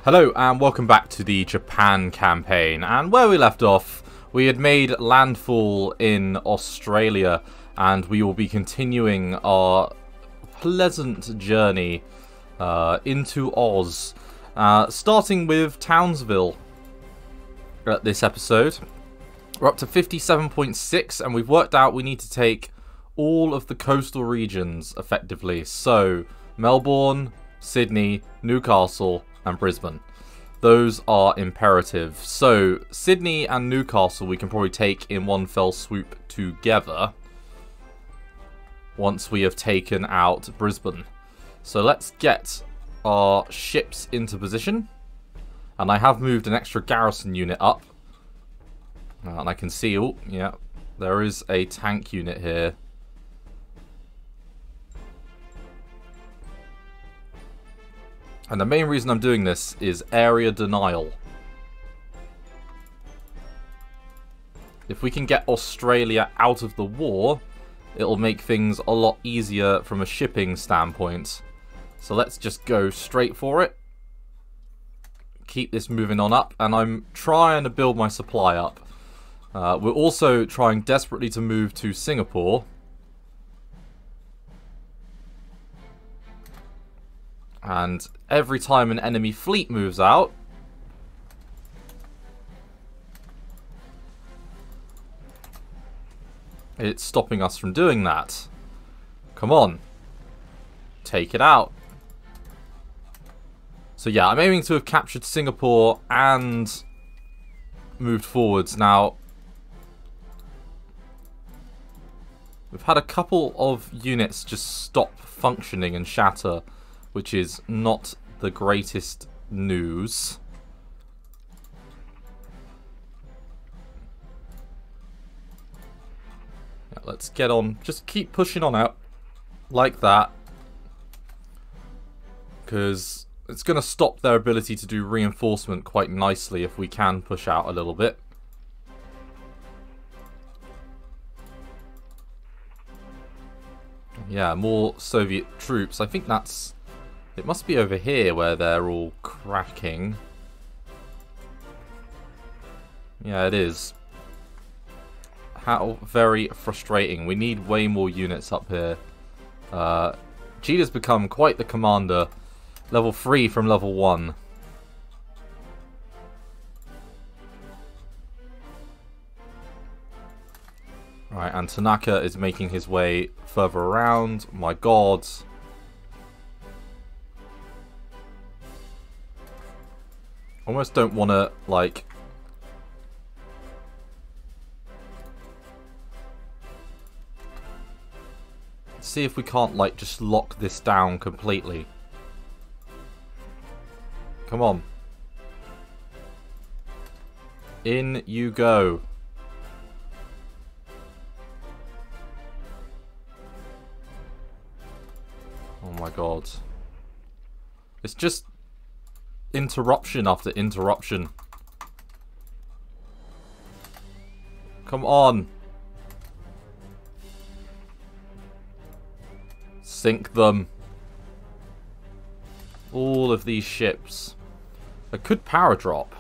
Hello and welcome back to the Japan campaign, and where we left off we had made landfall in Australia and we will be continuing our pleasant journey into Oz, starting with Townsville at this episode. We're up to 57.6 and we've worked out we need to take all of the coastal regions effectively, so Melbourne, Sydney, Newcastle and Brisbane. Those are imperative. So Sydney and Newcastle we can probably take in one fell swoop together once we have taken out Brisbane. So let's get our ships into position, and I have moved an extra garrison unit up, and I can see, oh yeah, there is a tank unit here. And the main reason I'm doing this is area denial. If we can get Australia out of the war, it'll make things a lot easier from a shipping standpoint. So let's just go straight for it. Keep this moving on up, and I'm trying to build my supply up. We're also trying desperately to move to Singapore. And every time an enemy fleet moves out, it's stopping us from doing that. Come on. Take it out. So yeah, I'm aiming to have captured Singapore and moved forwards. Now, we've had a couple of units just stop functioning and shatter, which is not the greatest news. Yeah, let's get on. Just keep pushing on out like that, because it's going to stop their ability to do reinforcement quite nicely if we can push out a little bit. Yeah, more Soviet troops. I think that's... it must be over here where they're all cracking. Yeah, it is. How very frustrating. We need way more units up here. Cheetah's become quite the commander. Level 3 from level 1. Right, and Tanaka is making his way further around. My god. Almost don't want to, like... see if we can't, like, just lock this down completely. Come on. In you go. Oh my god. It's just... interruption after interruption. Come on. Sink them. All of these ships. I could power drop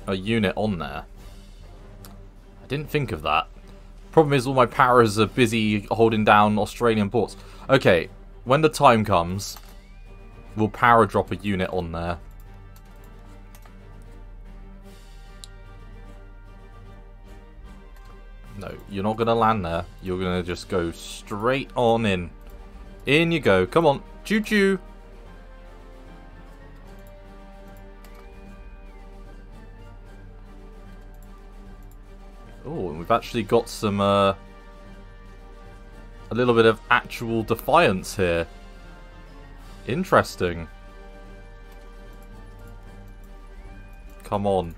a unit on there. I didn't think of that. Problem is all my powers are busy holding down Australian ports. Okay, when the time comes, we'll power drop a unit on there. No, you're not going to land there. You're going to just go straight on in. In you go. Come on. Choo-choo. Oh, and we've actually got some, a little bit of actual defiance here. Interesting. Come on.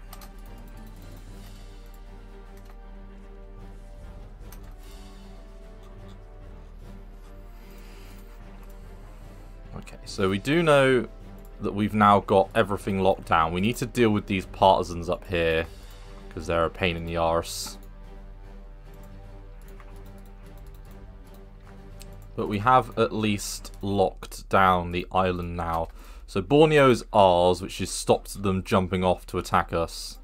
Okay, so we do know that we've now got everything locked down. We need to deal with these partisans up here, because they're a pain in the arse. But we have at least locked down the island now. So Borneo's ours, which has stopped them jumping off to attack us.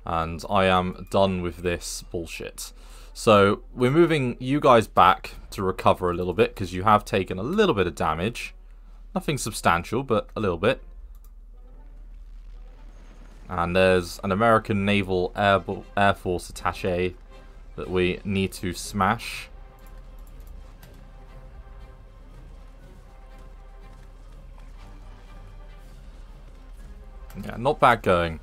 And I am done with this bullshit. So we're moving you guys back to recover a little bit, because you have taken a little bit of damage. Nothing substantial, but a little bit. And there's an American Naval Air Force attaché that we need to smash. Yeah, not bad going.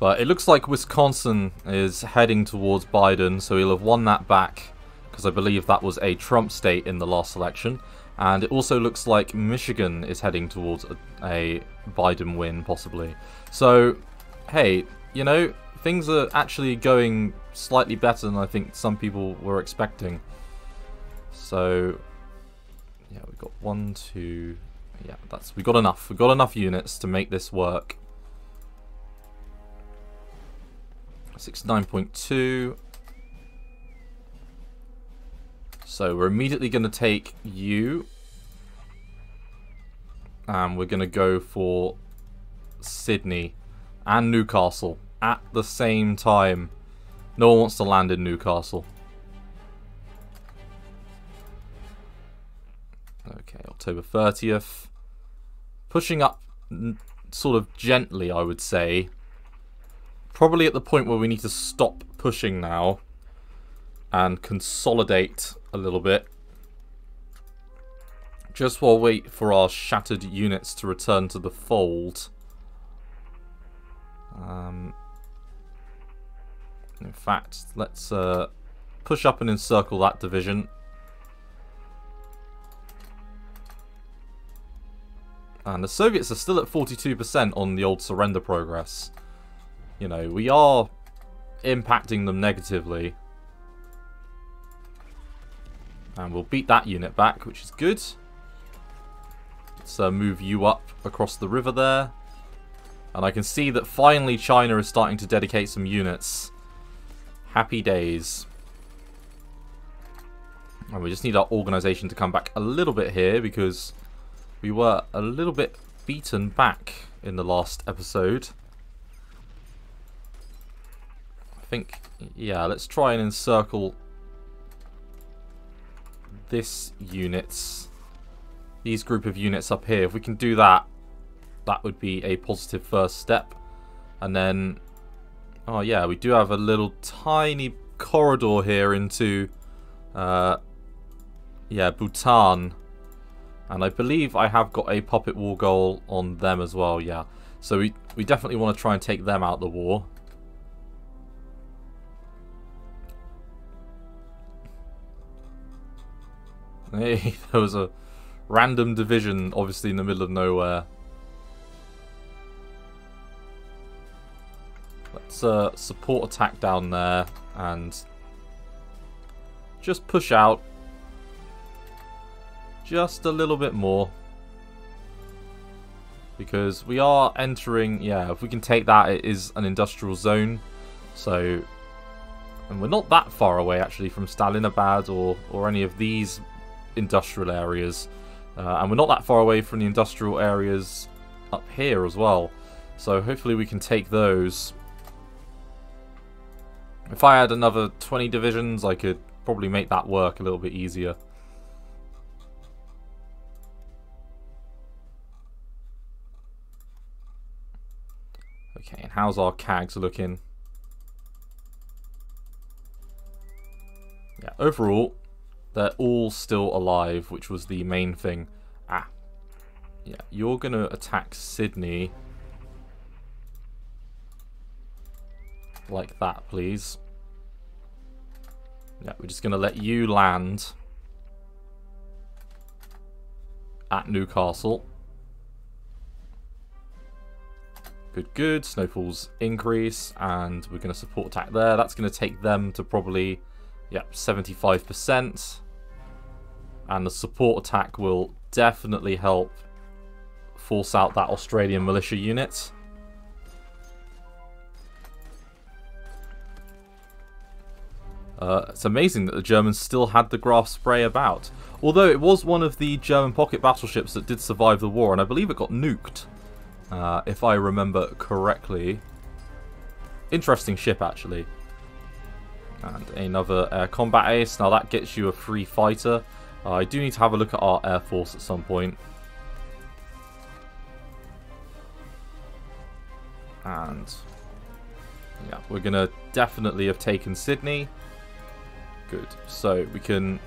But it looks like Wisconsin is heading towards Biden, so he'll have won that back, because I believe that was a Trump state in the last election. And it also looks like Michigan is heading towards a Biden win, possibly. So, hey, you know, things are actually going slightly better than I think some people were expecting. So, yeah, we've got 1, 2... Yeah, we got enough. We've got enough units to make this work. 69.2. So we're immediately going to take you. And we're going to go for Sydney and Newcastle at the same time. No one wants to land in Newcastle. Okay, October 30th. Pushing up sort of gently, I would say. Probably at the point where we need to stop pushing now and consolidate a little bit. Just while we wait for our shattered units to return to the fold. In fact, let's push up and encircle that division. And the Soviets are still at 42% on the old surrender progress. You know, we are impacting them negatively. And we'll beat that unit back, which is good. Let's move you up across the river there. And I can see that finally China is starting to dedicate some units. Happy days. And we just need our organization to come back a little bit here, because we were a little bit beaten back in the last episode. I think, yeah, let's try and encircle this these group of units up here. If we can do that, that would be a positive first step. And then, oh yeah, we do have a little tiny corridor here into, yeah, Bhutan. And I believe I have got a puppet war goal on them as well, yeah. So we definitely want to try and take them out of the war. Hey, there was a random division, obviously in the middle of nowhere. Let's support attack down there and just push out. Just a little bit more. Because we are entering, yeah, if we can take that, it is an industrial zone. So, and we're not that far away actually from Stalinabad or any of these industrial areas. And we're not that far away from the industrial areas up here as well. So hopefully we can take those. If I had another 20 divisions, I could probably make that work a little bit easier. Okay, and how's our CAGs looking? Yeah, overall, they're all still alive, which was the main thing. Ah, yeah, you're going to attack Sydney. Like that, please. Yeah, we're just going to let you land at Newcastle. Good, good. Snowfalls increase, and we're going to support attack there. That's going to take them to probably, yep, 75%. And the support attack will definitely help force out that Australian militia unit. It's amazing that the Germans still had the grass spray about. Although it was one of the German pocket battleships that did survive the war, and I believe it got nuked. If I remember correctly. Interesting ship, actually. And another air combat ace. Now that gets you a free fighter. I do need to have a look at our air force at some point. And yeah, we're going to definitely have taken Sydney. Good. So we can,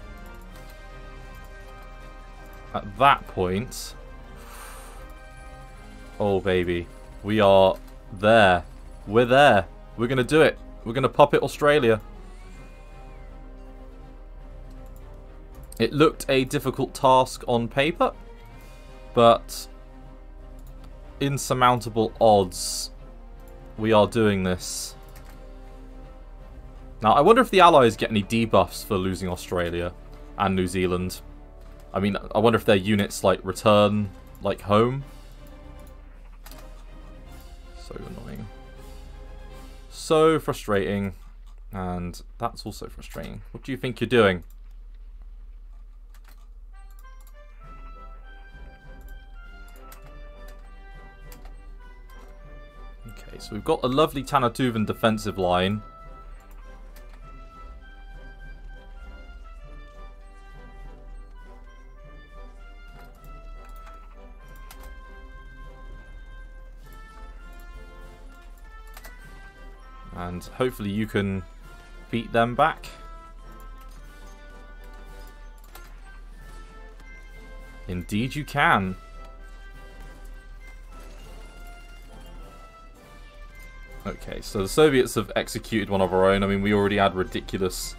at that point, oh baby, we are there. We're there. We're going to do it. We're going to puppet Australia. It looked a difficult task on paper, but insurmountable odds, we are doing this. Now, I wonder if the Allies get any debuffs for losing Australia and New Zealand. I mean, I wonder if their units, like, return, like, home. So annoying. So frustrating. And that's also frustrating. What do you think you're doing? Okay, so we've got a lovely Tanatuvan defensive line. And hopefully you can beat them back. Indeed you can. Okay, so the Soviets have executed one of our own. I mean, we already had ridiculous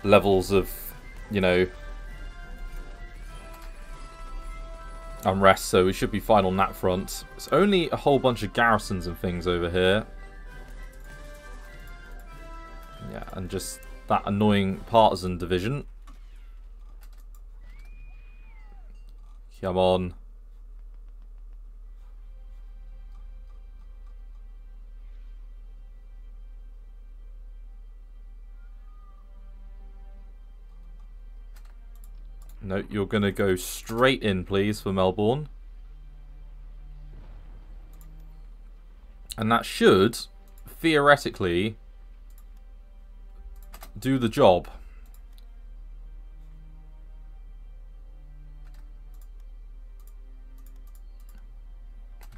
levels of, you know, unrest, so we should be fine on that front. It's only a whole bunch of garrisons and things over here. Yeah, and just that annoying partisan division. Come on. No, you're going to go straight in, please, for Melbourne. And that should, theoretically, do the job.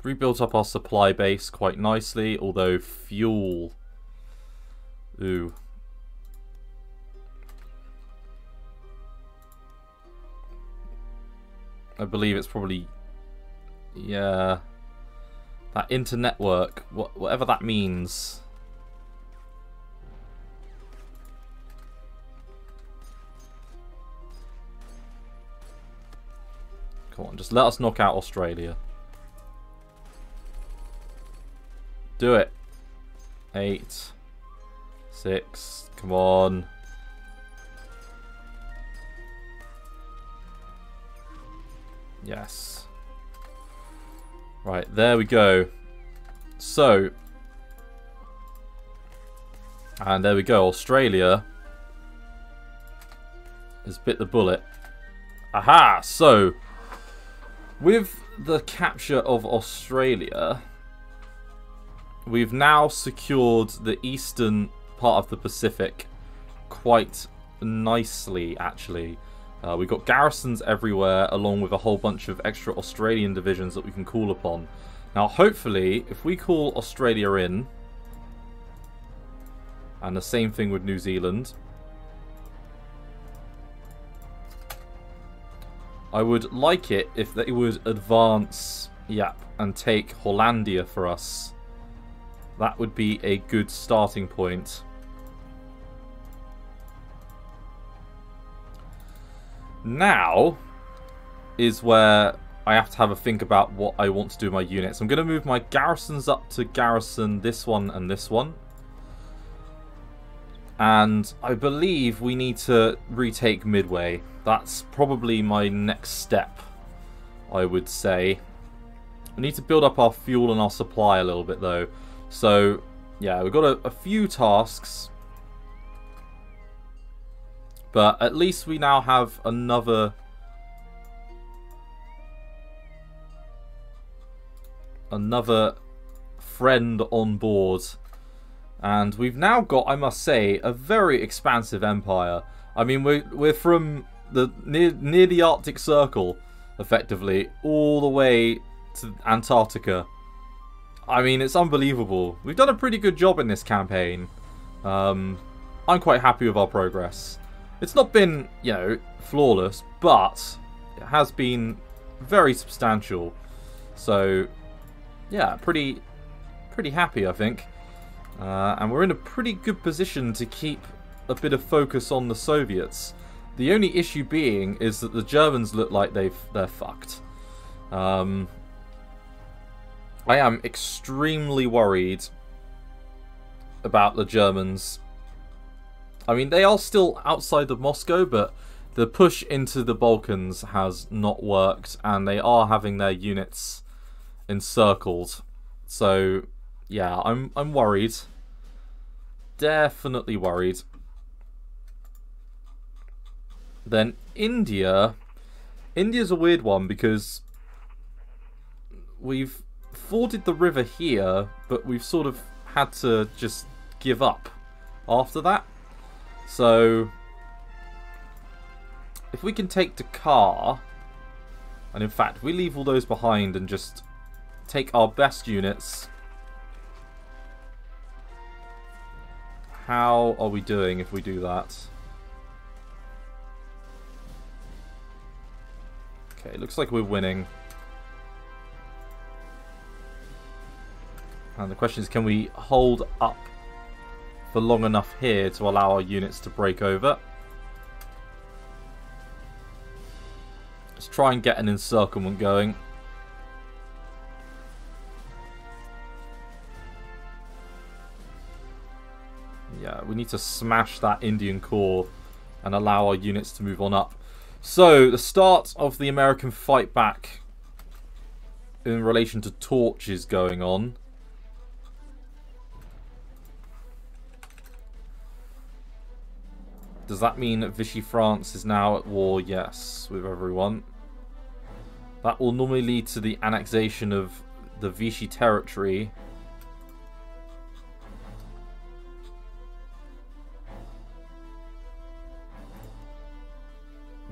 Rebuilt up our supply base quite nicely, although fuel... Ooh. I believe it's probably... Yeah. That internetwork, whatever that means. Come on, just let us knock out Australia. Do it. 8. 6. Come on. Yes. Right, there we go. So. And there we go. Australia has bit the bullet. Aha! So, with the capture of Australia, we've now secured the eastern part of the Pacific quite nicely, actually. We've got garrisons everywhere, along with a whole bunch of extra Australian divisions that we can call upon. Now, hopefully, if we call Australia in, and the same thing with New Zealand, I would like it if they would advance, and take Hollandia for us. That would be a good starting point. Now is where I have to have a think about what I want to do with my units. I'm going to move my garrisons up to garrison this one and this one. And I believe we need to retake Midway. That's probably my next step, I would say. We need to build up our fuel and our supply a little bit, though. So, yeah, we've got a few tasks. But at least we now have another friend on board. And we've now got, I must say, a very expansive empire. I mean, we're from the near the Arctic Circle, effectively, all the way to Antarctica. I mean, it's unbelievable. We've done a pretty good job in this campaign. I'm quite happy with our progress. It's not been, you know, flawless, but it has been very substantial. So, yeah, pretty happy, I think. And we're in a pretty good position to keep a bit of focus on the Soviets. The only issue being is that the Germans look like they're fucked. I am extremely worried about the Germans. I mean, they are still outside of Moscow, but the push into the Balkans has not worked, and they are having their units encircled. So, yeah, I'm worried. Definitely worried. Then India. India's a weird one because we've forded the river here, but we've sort of had to just give up after that. So, if we can take Dakar, and in fact, we leave all those behind and just take our best units. How are we doing if we do that? Okay, looks like we're winning. And the question is, can we hold up for long enough here to allow our units to break over? Let's try and get an encirclement going. Yeah, we need to smash that Indian core and allow our units to move on up. So, the start of the American fight back in relation to Torch is going on. Does that mean that Vichy France is now at war? Yes, with everyone. That will normally lead to the annexation of the Vichy territory.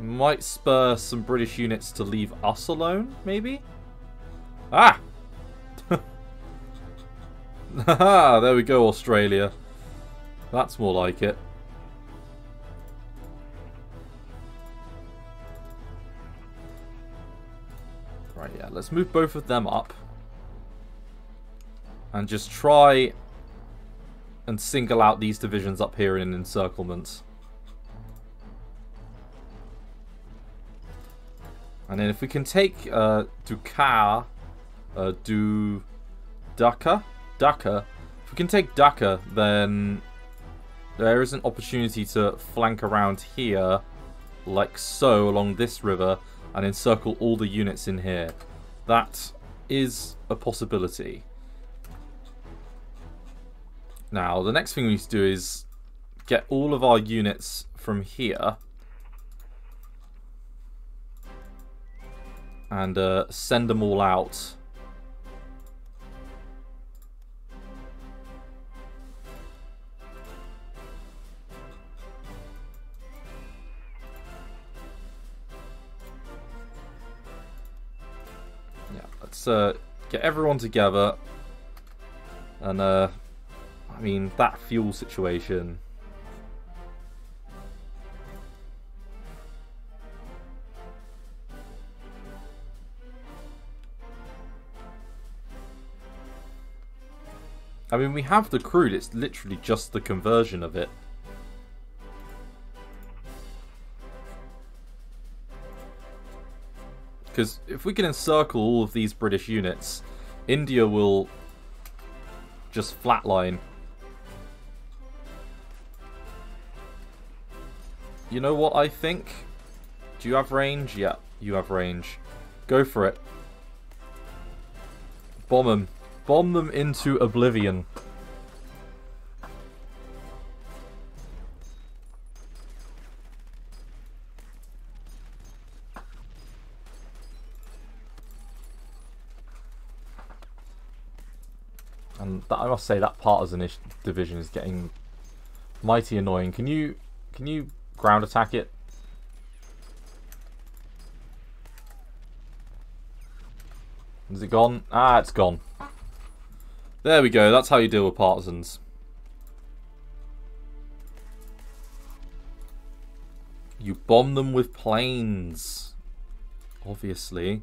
Might spur some British units to leave us alone, maybe? Ah! Haha, there we go, Australia. That's more like it. Right, yeah, let's move both of them up. And just try and single out these divisions up here in encirclement. And then if we can take Dhaka, if we can take Dhaka, then there is an opportunity to flank around here, like so, along this river, and encircle all the units in here. That is a possibility. Now, the next thing we need to do is get all of our units from here and send them all out. Yeah, let's get everyone together. And I mean, that fuel situation. I mean, we have the crude, it's literally just the conversion of it. Because if we can encircle all of these British units, India will just flatline. You know what I think? Do you have range? Yeah, you have range. Go for it. Bomb them. Bomb them into oblivion. And that, I must say, that partisan division is getting mighty annoying. Can you ground attack it? Is it gone? Ah, it's gone. There we go. That's how you deal with partisans. You bomb them with planes. Obviously.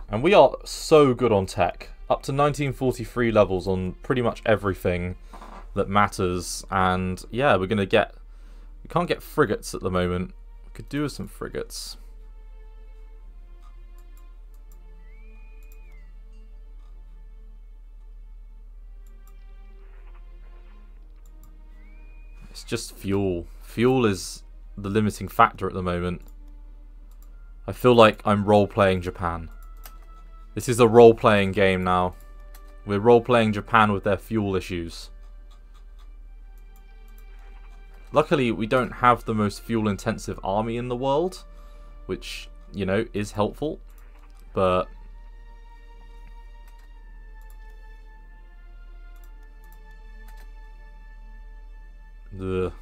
And we are so good on tech. Up to 1943 levels on pretty much everything that matters. And yeah, we're going to get... We can't get frigates at the moment. We could do with some frigates. It's just fuel. Fuel is the limiting factor at the moment. I feel like I'm role-playing Japan. This is a role-playing game now. We're role-playing Japan with their fuel issues. Luckily, we don't have the most fuel-intensive army in the world, which, you know, is helpful. But... Ugh.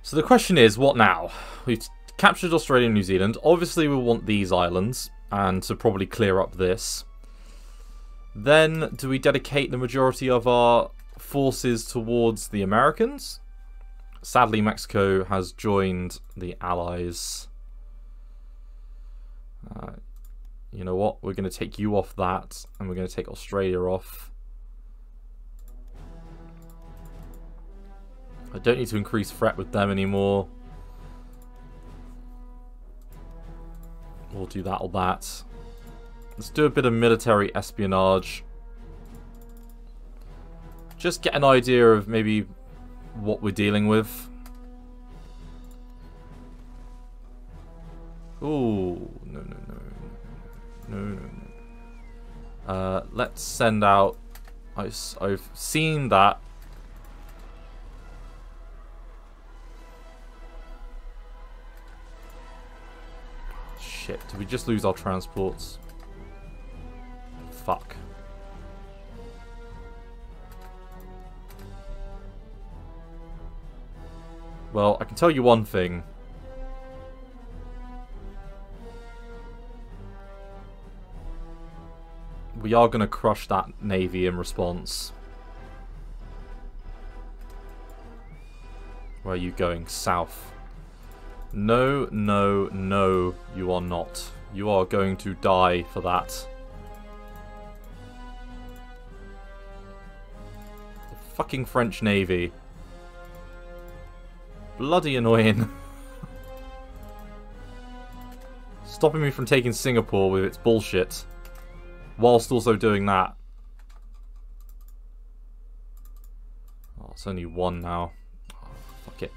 So the question is, what now? We've captured Australia and New Zealand. Obviously, we want these islands, and to probably clear up this. Then, do we dedicate the majority of our forces towards the Americans? Sadly, Mexico has joined the Allies. You know what? We're going to take you off that, and we're going to take Australia off. I don't need to increase threat with them anymore. We'll do that or that. Let's do a bit of military espionage. Just get an idea of maybe what we're dealing with. Ooh, no. Let's send out... I've seen that. Shit, did we just lose our transports? Fuck. Well, I can tell you one thing. We are going to crush that navy in response. Where are you going? South. No, you are not. You are going to die for that. The fucking French Navy. Bloody annoying. Stopping me from taking Singapore with its bullshit. Whilst also doing that. Oh, it's only one now. Oh, fuck it.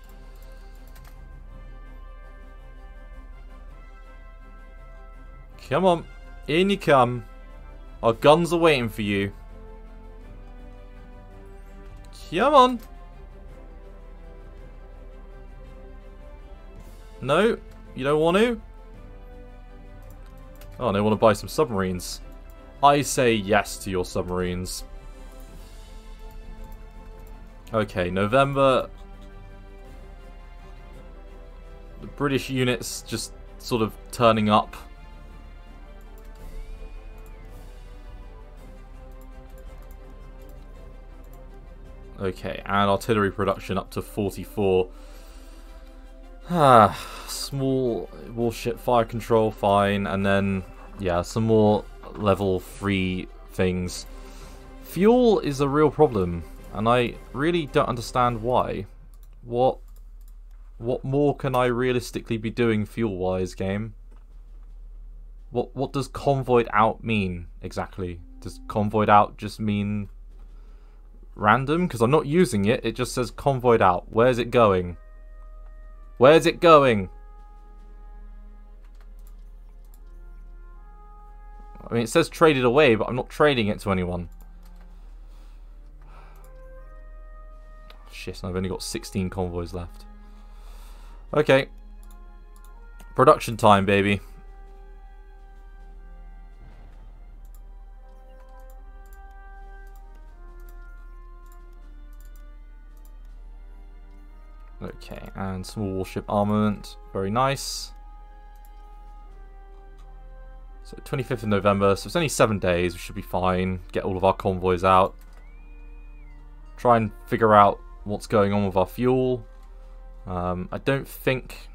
Come on. In you come. Our guns are waiting for you. Come on. No? You don't want to? Oh, they want to buy some submarines. I say yes to your submarines. Okay, November. The British units just sort of turning up. Okay, and artillery production up to 44. Small warship fire control, fine. And then, yeah, some more level 3 things. Fuel is a real problem, and I really don't understand why. What more can I realistically be doing fuel-wise, game? What does convoyed out mean, exactly? Does convoyed out just mean random? Because I'm not using it, it just says convoyed out. Where's it going? Where's it going? I mean, it says traded away, but I'm not trading it to anyone. Shit, I've only got 16 convoys left. Okay. Production time, baby. And small warship armament. Very nice. So 25th of November, so it's only 7 days. We should be fine. Get all of our convoys out. Try and figure out what's going on with our fuel. I don't think...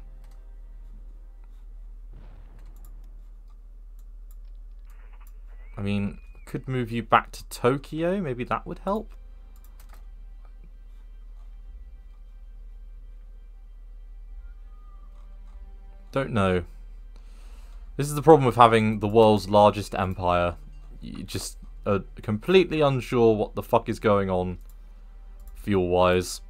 I mean, could move you back to Tokyo. Maybe that would help. Don't know. This is the problem with having the world's largest empire. You just are completely unsure what the fuck is going on fuel-wise.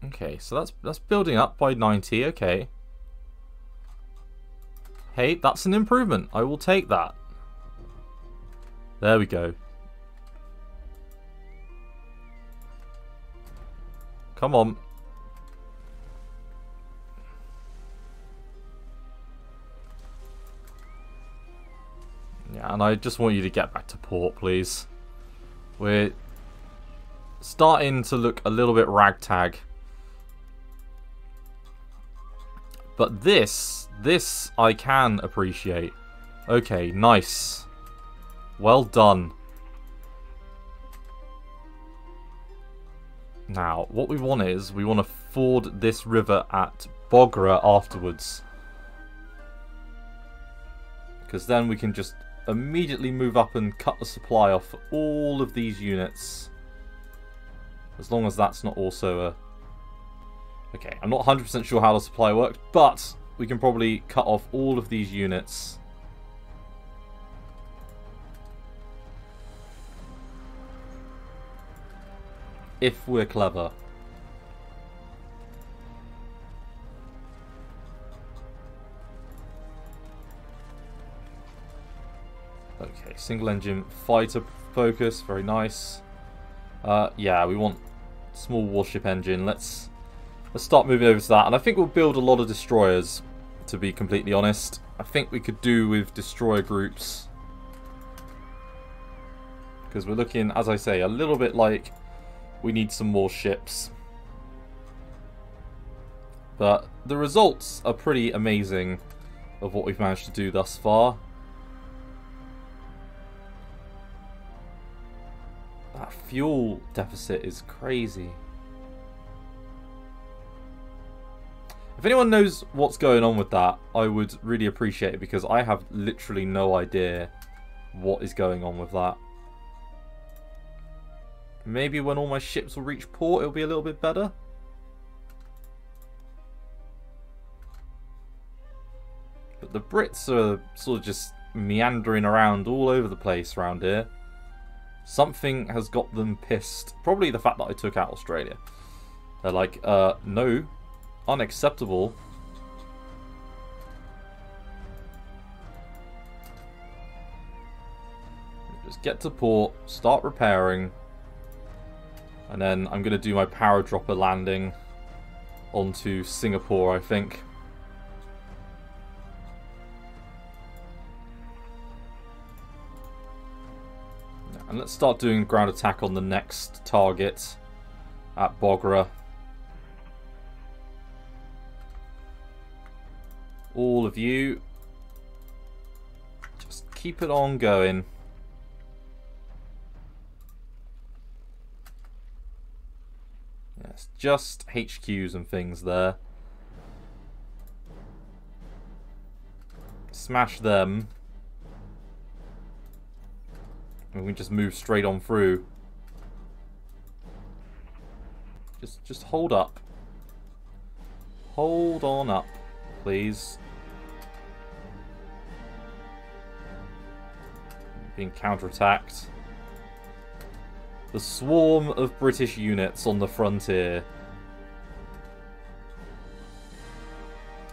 Okay, so that's building up by 90, okay. Hey, that's an improvement. I will take that. There we go. Come on. Yeah, and I just want you to get back to port, please. We're starting to look a little bit ragtag. But this I can appreciate. Okay, nice. Well done. Now, what we want is, we want to ford this river at Bogra afterwards. Because then we can just immediately move up and cut the supply off for all of these units. As long as that's not also a... Okay, I'm not 100% sure how the supply works, but we can probably cut off all of these units. If we're clever. Okay, single engine fighter focus, very nice. Yeah, we want small warship engine. Let's start moving over to that, and I think we'll build a lot of destroyers, to be completely honest. I think we could do with destroyer groups. Because we're looking, as I say, a little bit like we need some more ships. But the results are pretty amazing of what we've managed to do thus far. That fuel deficit is crazy. If anyone knows what's going on with that, I would really appreciate it, because I have literally no idea what is going on with that. Maybe when all my ships will reach port, it'll be a little bit better. But the Brits are sort of just meandering around all over the place around here. Something has got them pissed. Probably the fact that I took out Australia. They're like, no. Unacceptable. Just get to port, start repairing, and then I'm going to do my power dropper landing onto Singapore, I think. And let's start doing ground attack on the next target at Bogra. All of you, just keep it on going. Yes, just HQs and things there. Smash them. And we can just move straight on through. Just hold up. Hold on up, please. Being counterattacked. The swarm of British units on the frontier.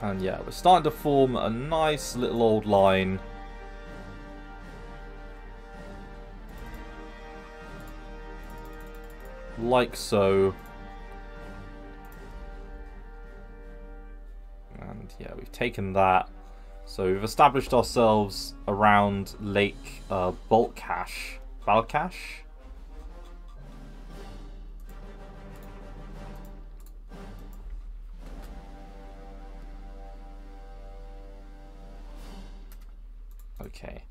And yeah, we're starting to form a nice little old line. Like so. And yeah, taken that. So we've established ourselves around Lake Balkash. Balkash? Okay,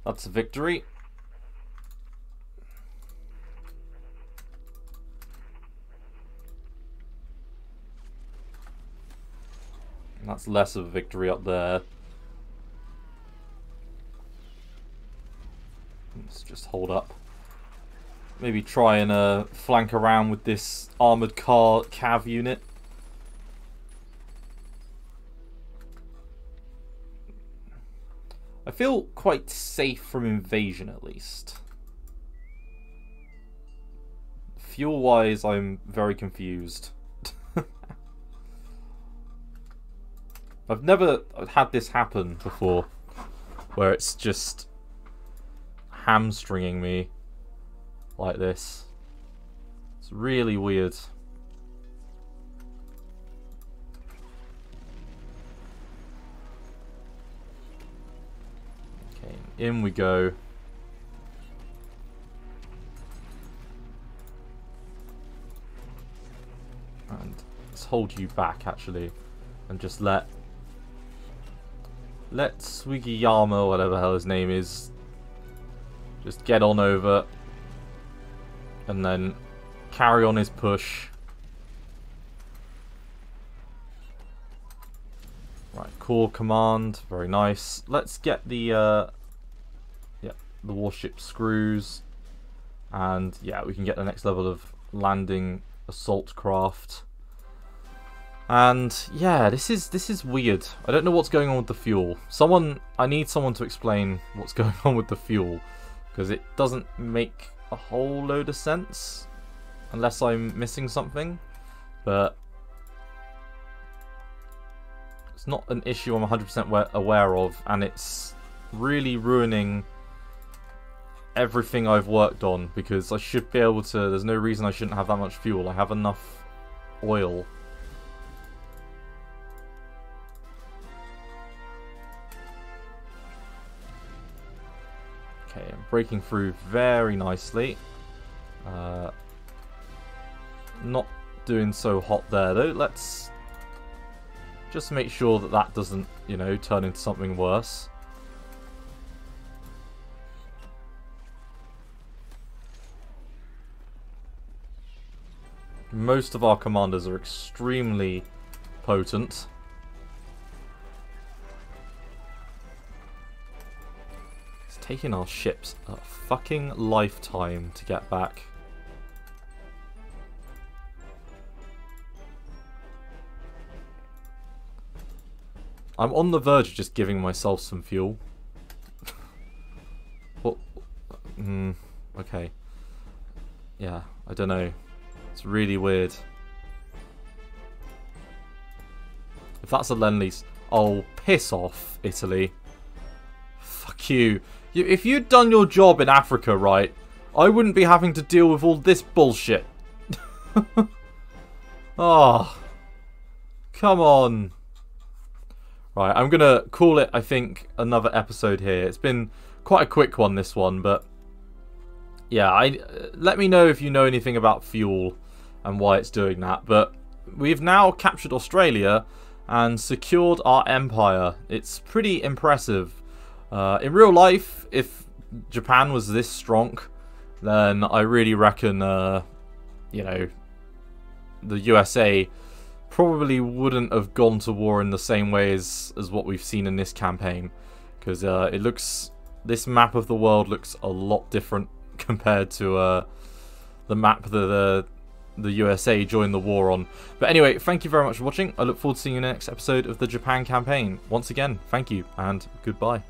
that's a victory. And that's less of a victory up there. Let's just hold up. Maybe try and flank around with this armoured car cav unit. I feel quite safe from invasion, at least. Fuel-wise, I'm very confused. I've never had this happen before, where it's just hamstringing me like this. It's really weird. Okay, in we go. And let's hold you back, actually, and just let Swigiyama, whatever the hell his name is, just get on over and then carry on his push. Right, core command, very nice. Let's get the the warship screws, and yeah, we can get the next level of landing assault craft. And yeah, this is weird. I don't know what's going on with the fuel. I need someone to explain what's going on with the fuel, because it doesn't make a whole load of sense unless I'm missing something. But it's not an issue I'm 100% aware of, and it's really ruining everything I've worked on, because I should be able to. There's no reason I shouldn't have that much fuel. I have enough oil. Okay, I'm breaking through very nicely. Not doing so hot there though. Let's just make sure that that doesn't, you know, turn into something worse. Most of our commanders are extremely potent. It's taking our ships a fucking lifetime to get back. I'm on the verge of just giving myself some fuel. What? Okay. Yeah, I don't know. It's really weird. If that's a Lend-Lease... Oh, piss off, Italy. Fuck you. If you'd done your job in Africa right, I wouldn't be having to deal with all this bullshit. Oh. Come on. Right, I'm going to call it, I think, another episode here. It's been quite a quick one, this one, but... Yeah, let me know if you know anything about fuel and why it's doing that. But we've now captured Australia and secured our empire. It's pretty impressive. In real life, if Japan was this strong, then I really reckon, you know, the USA probably wouldn't have gone to war in the same way as what we've seen in this campaign. Because this map of the world looks a lot different compared to the map that the USA joined the war on. But anyway, thank you very much for watching. I look forward to seeing you in the next episode of the Japan campaign. Once again, thank you and goodbye.